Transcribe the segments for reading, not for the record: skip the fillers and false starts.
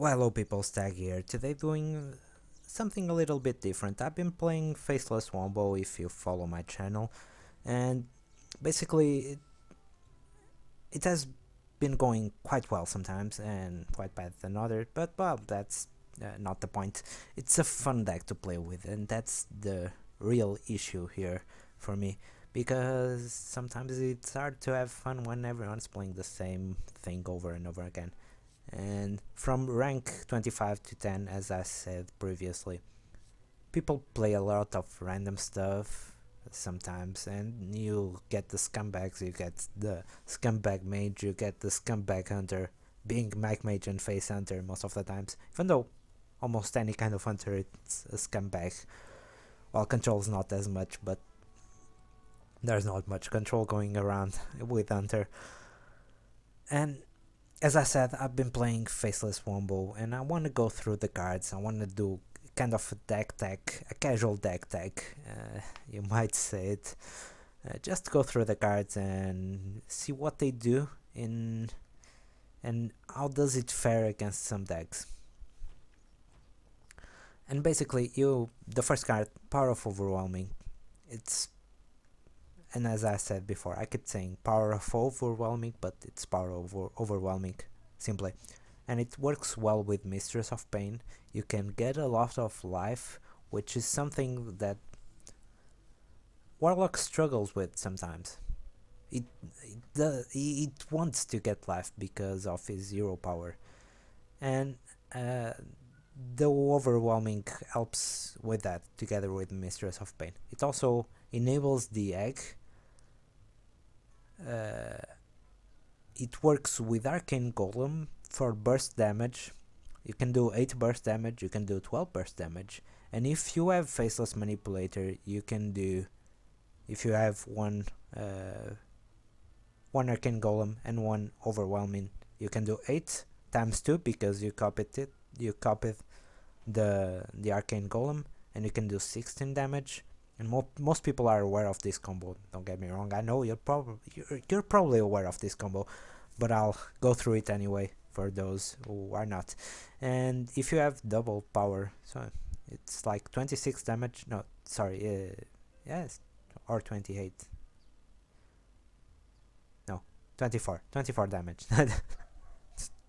Well, hello people, Stag here. Today doing something a little bit different. I've been playing Faceless Wombo if you follow my channel, and basically it has been going quite well sometimes and quite bad than other, but well, that's not the point. It's a fun deck to play with, and that's the real issue here for me, because sometimes it's hard to have fun when everyone's playing the same thing over and over again. And from rank 25 to 10, as I said previously, people play a lot of random stuff sometimes, and you get the scumbags, you get the scumbag mage, you get the scumbag hunter, being mech mage and face hunter most of the times, even though almost any kind of hunter it's a scumbag. Well, control's not as much, but there's not much control going around with hunter. And as I said, I've been playing Faceless Wombo, and I want to go through the cards. I want to do kind of a deck tech, a casual deck tech, you might say it. Just go through the cards and see what they do in, and how does it fare against some decks. And basically, the first card, Power of Overwhelming. It's, and as I said before, I keep saying Power of Overwhelming, but it's Power over Overwhelming simply. And it works well with Mistress of Pain. You can get a lot of life, which is something that Warlock struggles with sometimes. It wants to get life because of his hero power, and the overwhelming helps with that together with Mistress of Pain. It also enables the egg. It works with Arcane Golem for burst damage. You can do 8 burst damage, you can do 12 burst damage, and if you have Faceless Manipulator, you can do, if you have one Arcane Golem and one Overwhelming, you can do 8 times 2 because you copied the Arcane Golem, and you can do 16 damage. And most people are aware of this combo, don't get me wrong. I know you're probably aware of this combo, but I'll go through it anyway for those who are not. And if you have double power, so it's like 26 damage, no, sorry, yes, or 28, no, 24 damage.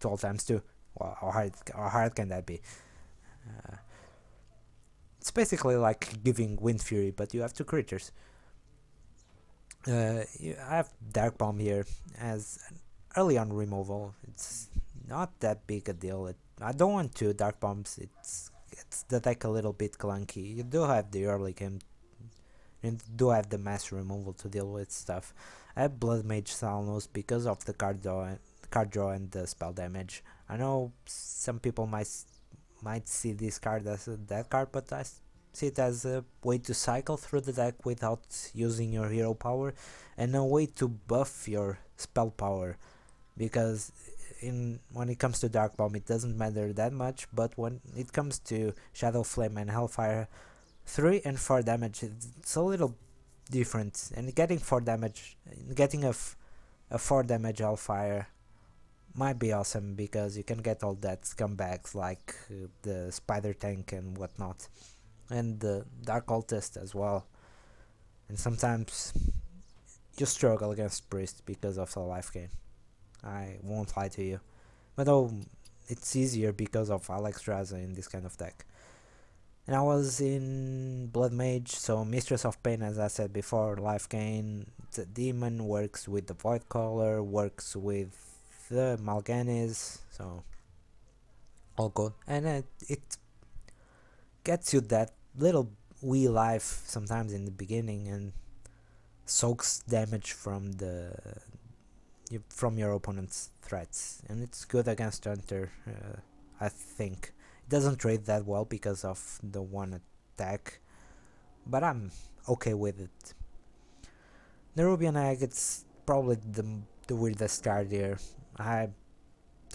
12 times 2. Well, how hard can that be? It's basically like giving Wind Fury, but you have 2 creatures. I have Dark Bomb here as an early on removal. It's not that big a deal. I don't want 2 Dark Bombs. It's the deck a little bit clunky. You do have the early game, and do have the mass removal to deal with stuff. I have Blood Mage Salnos because of the card draw and the spell damage. I know some people might see this card as a dead card, but I see it as a way to cycle through the deck without using your hero power, and a way to buff your spell power, because when it comes to Dark Bomb it doesn't matter that much, but when it comes to Shadow Flame and Hellfire, 3 and 4 damage, it's a little different, and getting 4 damage, getting a 4 damage Hellfire might be awesome, because you can get all that scumbags like the Spider Tank and whatnot, and the Dark Cultist as well. And sometimes you struggle against Priest because of the life gain, I won't lie to you, but it's easier because of Alexstrasza in this kind of deck. And I was in Blood Mage, so Mistress of Pain, as I said before, life gain. The demon works with the Void Caller, works with the Malganis, so all good. And it gets you that little wee life sometimes in the beginning, and soaks damage from your opponent's threats, and it's good against Hunter. I think it doesn't trade that well because of the one attack, but I'm okay with it. Nerubian Egg, it's probably the weirdest card here. I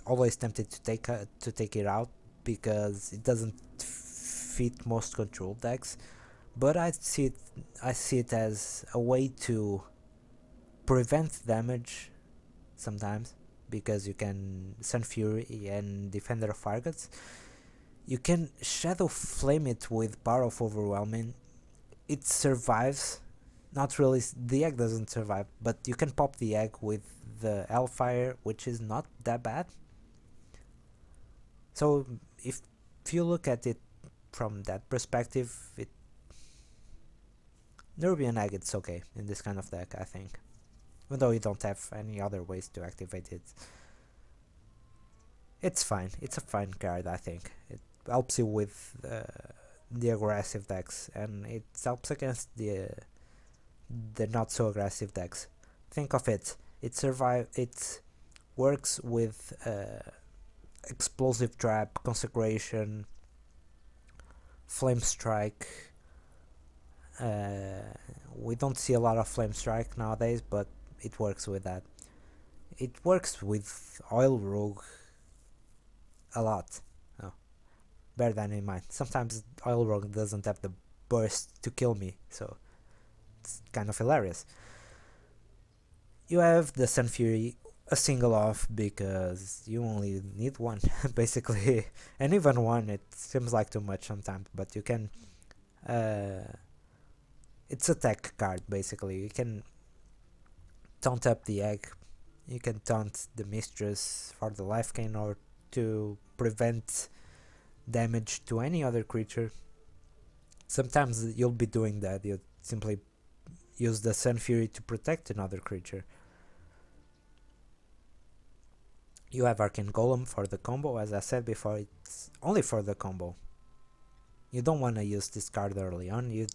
always tempted to take it out because it doesn't fit most control decks, but I see it as a way to prevent damage sometimes, because you can Sun Fury and Defender of Argos. You can Shadow Flame it with Power of Overwhelming. It survives. Not really, the egg doesn't survive, but you can pop the egg with the Hellfire, which is not that bad. So if you look at it from that perspective, Nerubian Egg, it's okay in this kind of deck, I think. Even though you don't have any other ways to activate it. It's fine. It's a fine card, I think. It helps you with the aggressive decks, and it helps against the not so aggressive decks. Think of it. It works with Explosive Trap, Consecration, Flame Strike. We don't see a lot of Flame Strike nowadays, but it works with that. It works with Oil Rogue a lot. Oh, bear that in mind. Sometimes Oil Rogue doesn't have the burst to kill me, so it's kind of hilarious. You have the Sun Fury, a single off because you only need one, basically. And even one, it seems like too much sometimes, but you can. It's a tech card, basically. You can taunt up the egg, you can taunt the Mistress for the life gain or to prevent damage to any other creature. Sometimes you'll be doing that, you simply use the Sun Fury to protect another creature. You have Arcane Golem for the combo, as I said before, it's only for the combo. You don't want to use this card early on.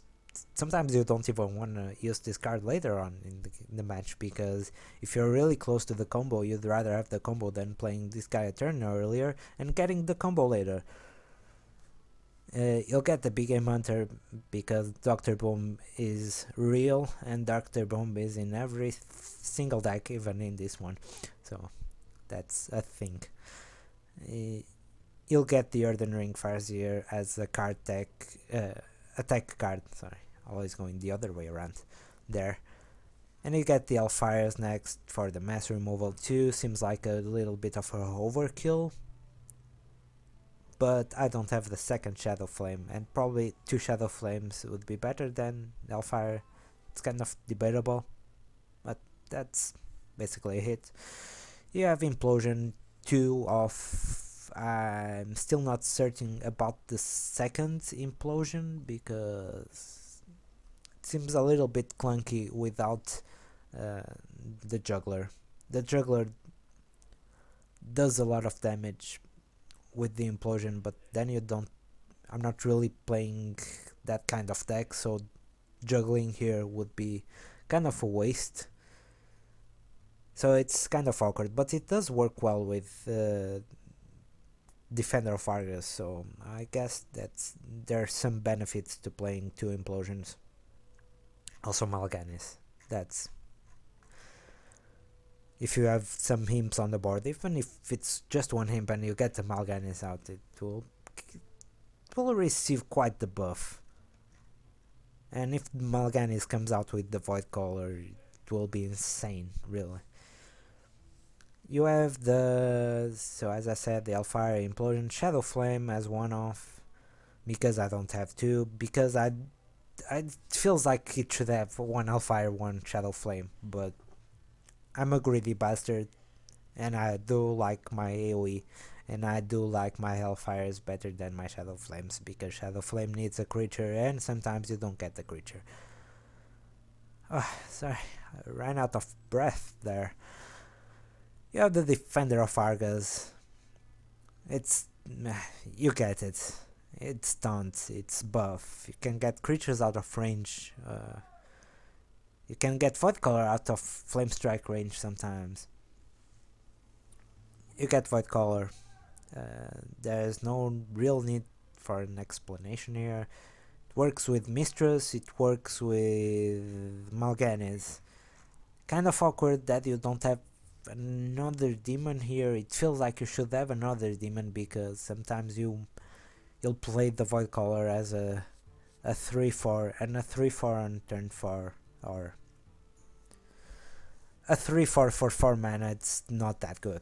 Sometimes you don't even want to use this card later on in the match, because if you're really close to the combo, you'd rather have the combo than playing this guy a turn earlier and getting the combo later. You'll get the Big Game Hunter because Dr. Boom is real, and Dr. Boom is in every single deck, even in this one. So that's a thing. You'll get the Earthen Ring Farseer as a card tech, attack card, sorry, always going the other way around there. And you get the Hellfires next for the mass removal too. Seems like a little bit of a overkill, but I don't have the second Shadow Flame, and probably 2 Shadow Flames would be better than Hellfire. It's kind of debatable, but that's basically a hit. You have Implosion 2 of... I'm still not certain about the second Implosion because it seems a little bit clunky without the Juggler. The Juggler does a lot of damage with the Implosion, but then you don't... I'm not really playing that kind of deck, so juggling here would be kind of a waste. So it's kind of awkward, but it does work well with Defender of Argus, so I guess there are some benefits to playing 2 Implosions. Also Mal'Ganis. That's... if you have some imps on the board, even if it's just one imp and you get the Mal'Ganis out, it will receive quite the buff. And if Mal'Ganis comes out with the Void Caller, it will be insane, really. You have so as I said, the Hellfire, Implosion, Shadow Flame as one off, because I don't have 2, because it feels like it should have 1 Hellfire, 1 Shadow Flame, but I'm a greedy bastard, and I do like my AoE, and I do like my Hellfires better than my Shadow Flames, because Shadow Flame needs a creature, and sometimes you don't get the creature. Sorry, I ran out of breath there. You have the Defender of Argus. It's... you get it. It's taunt, it's buff. You can get creatures out of range. You can get Void Caller out of Flame Strike range sometimes. You get Void Caller. There's no real need for an explanation here. It works with Mistress, it works with Mal'Ganis. Kind of awkward that you don't have another demon here. It feels like you should have another demon, because sometimes you'll play the Void Caller as a 3/4 and a 3/4 on turn 4, or a 3/4 for 4 mana, it's not that good.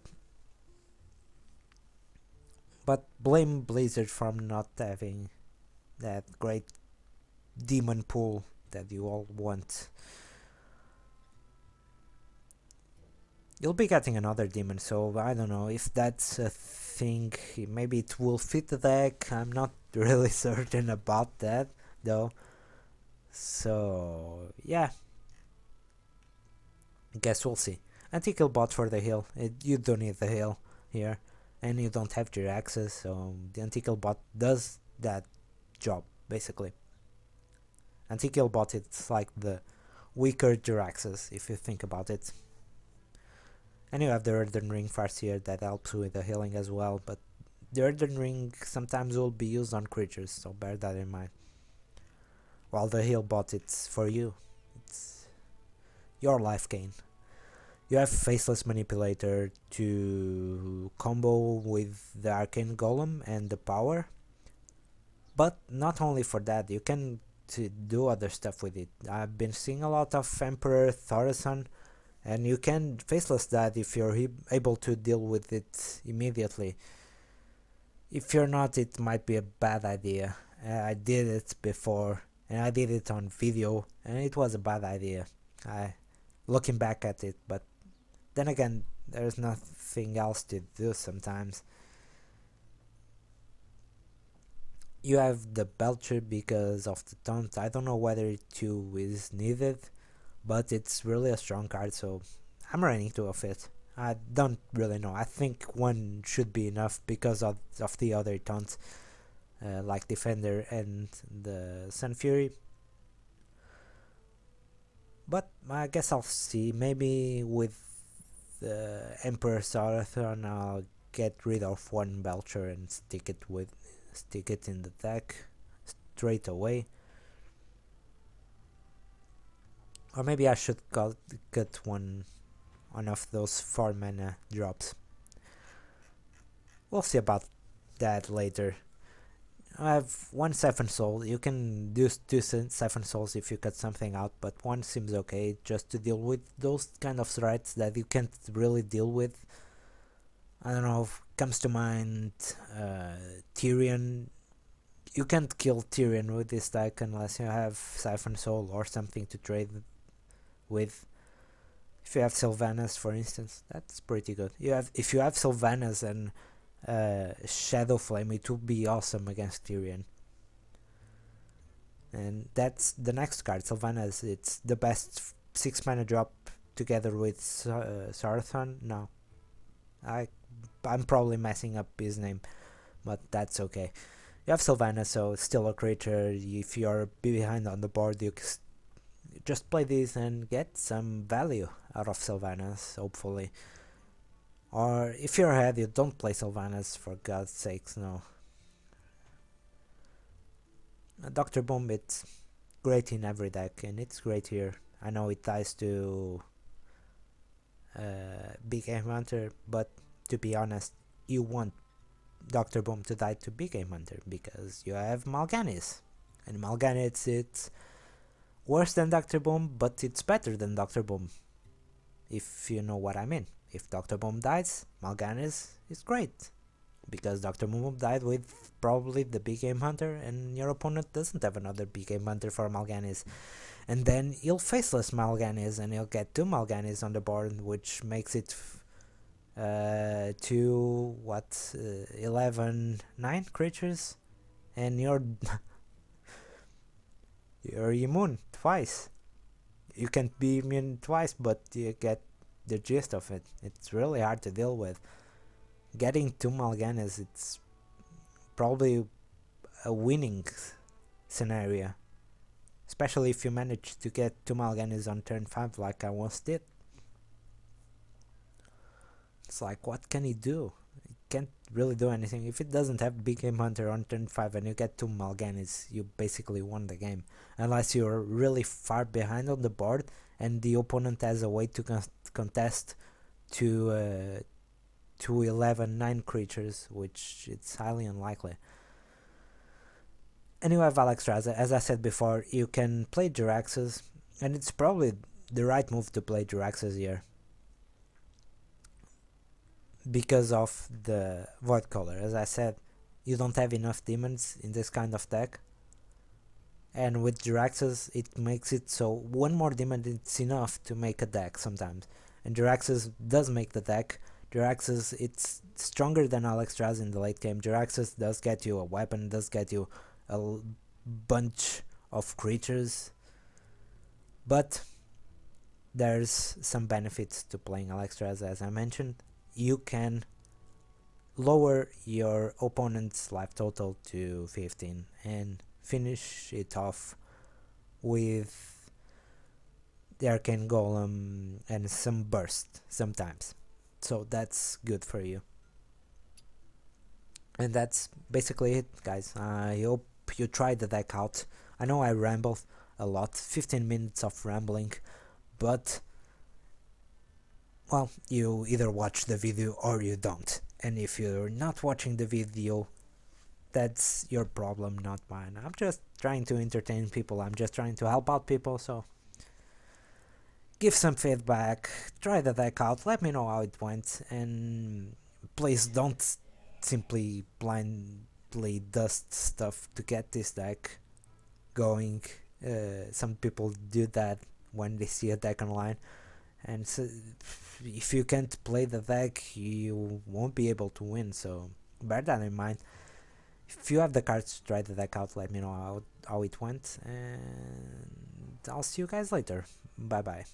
But blame Blizzard for not having that great demon pool that you all want. You'll be getting another demon, so I don't know if that's a thing. Maybe it will fit the deck. I'm not really certain about that, though. So, yeah. Guess we'll see. Anti-kill bot for the heal. You don't need the heal here. And you don't have your access, so the anti-kill bot does that job, basically. Anti-kill bot, it's like the weaker Jiraxxus, if you think about it. And you have the Earthen Ring Farseer that helps with the healing as well, but the Earthen Ring sometimes will be used on creatures, so bear that in mind. While the heal bot, it's for you. It's your life gain. You have Faceless Manipulator to combo with the Arcane Golem and the power. But not only for that, you can do other stuff with it. I've been seeing a lot of Emperor Thaurissan, and you can faceless that if you're able to deal with it immediately. If you're not, it might be a bad idea. I did it before, and I did it on video, and it was a bad idea. Looking back at it, but then again, there's nothing else to do sometimes. You have the Belcher because of the taunt. I don't know whether 2 is needed, but it's really a strong card, so I'm running 2 of it. I don't really know. I think 1 should be enough because of the other taunts, like Defender and the Sun Fury. But I guess I'll see. Maybe with the Emperor Sarathon, I'll get rid of 1 Belcher and stick it in the deck straight away. Or maybe I should cut one of those 4 mana drops. We'll see about that later. I have 1 Siphon Soul. You can do 2 Siphon Souls if you cut something out, but 1 seems okay just to deal with those kind of threats that you can't really deal with. I don't know, comes to mind Tyrion. You can't kill Tyrion with this deck unless you have Siphon Soul or something to trade with. If you have Sylvanas, for instance, that's pretty good. If you have Sylvanas and Shadow Flame, it would be awesome against Tyrion. And that's the next card, Sylvanas. It's the best 6 mana drop together with Sarathon. No, I'm probably messing up his name, but that's okay. You have Sylvanas, so it's still a creature. If you're behind on the board, you just play this and get some value out of Sylvanas, hopefully. Or if you're ahead, you don't play Sylvanas, for God's sakes, no. Dr. Boom, it's great in every deck, and it's great here. I know it ties to Big Game Hunter, but to be honest, you want Dr. Boom to die to Big Game Hunter because you have Mal'Ganis. And Mal'Ganis, it's worse than Dr. Boom, but it's better than Dr. Boom, if you know what I mean. If Dr. Boom dies, Mal'Ganis is great, because Dr. Boom died with probably the Big Game Hunter, and your opponent doesn't have another Big Game Hunter for Mal'Ganis. And then he'll faceless Mal'Ganis, and he'll get 2 Mal'Ganis on the board, which makes it 9 creatures, and you're immune twice. You can't be immune twice, but you get the gist of it. It's really hard to deal with. Getting 2 Mal'Ganis, it's probably a winning scenario, especially if you manage to get 2 Mal'Ganis on turn 5 like I once did. It's like, what can he do? He can't really do anything. If it doesn't have Big Game Hunter on turn 5 and you get 2 Mal'Ganis, you basically won the game. Unless you're really far behind on the board and the opponent has a way to contest to 11 9 creatures, which it's highly unlikely. And you have Alexstrasza. As I said before, you can play Jiraxxus, and it's probably the right move to play Jiraxxus here. because of the void color. As I said, you don't have enough demons in this kind of deck, and with Jiraxes it makes it so one more demon is enough to make a deck sometimes, and Jiraxes does make the deck. Jiraxes, it's stronger than Alexstrasza in the late game. Jiraxes does get you a weapon, does get you a bunch of creatures, but there's some benefits to playing Alexstrasza. As I mentioned, you can lower your opponent's life total to 15 and finish it off with the Arcane Golem and some burst sometimes. So that's good for you. And that's basically it, guys. I hope you try the deck out. I know I rambled a lot, 15 minutes of rambling, but well, you either watch the video or you don't. And if you're not watching the video, that's your problem, not mine. I'm just trying to entertain people. I'm just trying to help out people. So give some feedback. Try the deck out. Let me know how it went. And please don't simply blindly dust stuff to get this deck going. Some people do that when they see a deck online. And so if you can't play the deck, you won't be able to win. So bear that in mind. If you have the cards to try the deck out, let me know how it went, and I'll see you guys later. Bye bye.